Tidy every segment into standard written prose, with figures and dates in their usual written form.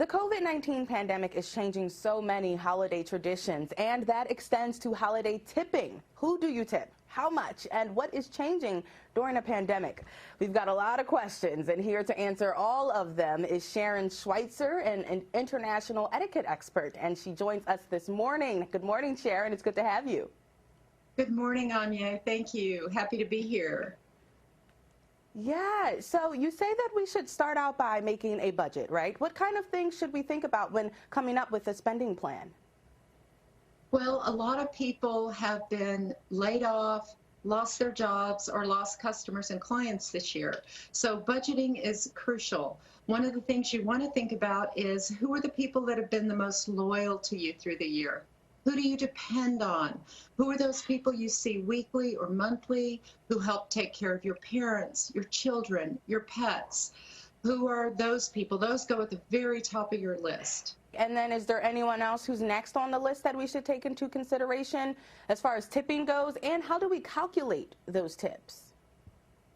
The COVID-19 pandemic is changing so many holiday traditions, and that extends to holiday tipping. Who do you tip? How much? And what is changing during a pandemic? We've got a lot of questions, and here to answer all of them is Sharon Schweitzer, an international etiquette expert, and she joins us this morning. Good morning, Sharon. It's good to have you. Good morning, Anya. Thank you. Happy to be here. Yeah, so you say that we should start out by making a budget, right? What kind of things should we think about when coming up with a spending plan? Well, a lot of people have been laid off, lost their jobs, or lost customers and clients this year. So budgeting is crucial. One of the things you want to think about is who are the people that have been the most loyal to you through the year? Who do you depend on? Who are those people you see weekly or monthly who help take care of your parents, your children, your pets? Who are those people? Those go at the very top of your list. And then is there anyone else who's next on the list that we should take into consideration as far as tipping goes? And how do we calculate those tips?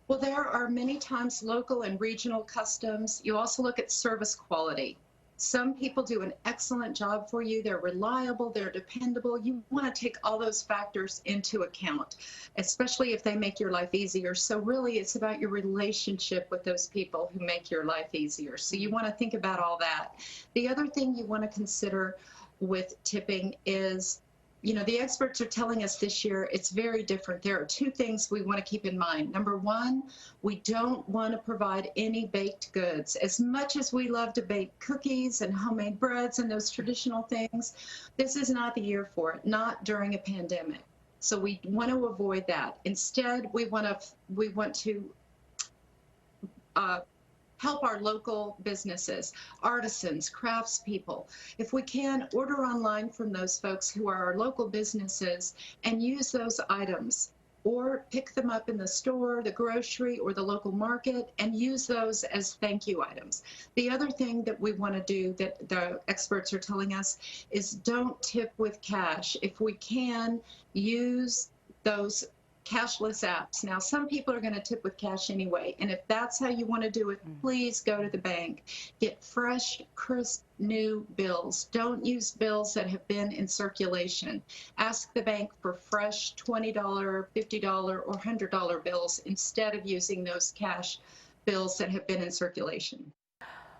Well, there are many times local and regional customs. You also look at service quality. Some people do an excellent job for you. They're reliable, they're dependable. You want to take all those factors into account, especially if they make your life easier. So really, it's about your relationship with those people who make your life easier. So you want to think about all that. The other thing you want to consider with tipping is, you know, the experts are telling us this year it's very different. There are two things we want to keep in mind. Number one, we don't want to provide any baked goods. As much as we love to bake cookies and homemade breads and those traditional things, this is not the year for it, not during a pandemic. So we want to avoid that. Instead, we want to help our local businesses, artisans, craftspeople. If we can, order online from those folks who are our local businesses and use those items, or pick them up in the store, the grocery, or the local market and use those as thank you items. The other thing that we want to do that the experts are telling us is don't tip with cash. If we can, use those cashless apps. Now, some people are going to tip with cash anyway, and if that's how you want to do it, please go to the bank. Get fresh, crisp, new bills. Don't use bills that have been in circulation. Ask the bank for fresh $20, $50, or $100 bills instead of using those cash bills that have been in circulation.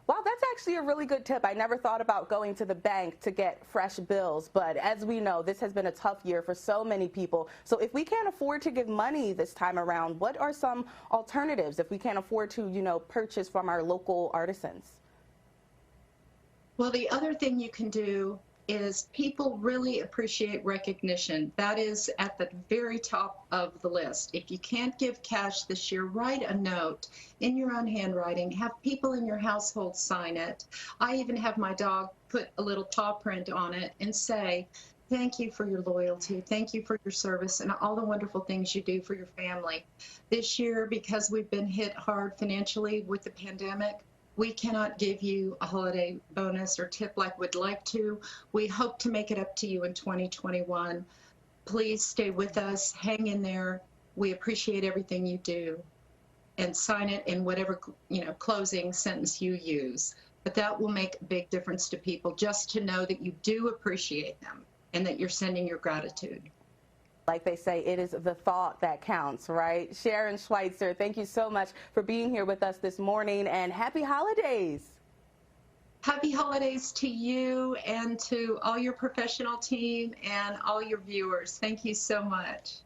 Wow, that's actually a really good tip. I never thought about going to the bank to get fresh bills, but as we know, this has been a tough year for so many people. So if we can't afford to give money this time around, what are some alternatives if we can't afford to, you know, purchase from our local artisans? Well, the other thing you can do is people really appreciate recognition. That is at the very top of the list. If you can't give cash this year, write a note in your own handwriting. Have people in your household sign it. I even have my dog put a little paw print on it and say, thank you for your loyalty. Thank you for your service and all the wonderful things you do for your family. This year, because we've been hit hard financially with the pandemic, we cannot give you a holiday bonus or tip like we'd like to. We hope to make it up to you in 2021. Please stay with us, hang in there. We appreciate everything you do, and sign it in whatever, you know, closing sentence you use. But that will make a big difference to people, just to know that you do appreciate them and that you're sending your gratitude. Like they say, it is the thought that counts, right? Sharon Schweitzer, thank you so much for being here with us this morning, and happy holidays. Happy holidays to you and to all your professional team and all your viewers. Thank you so much.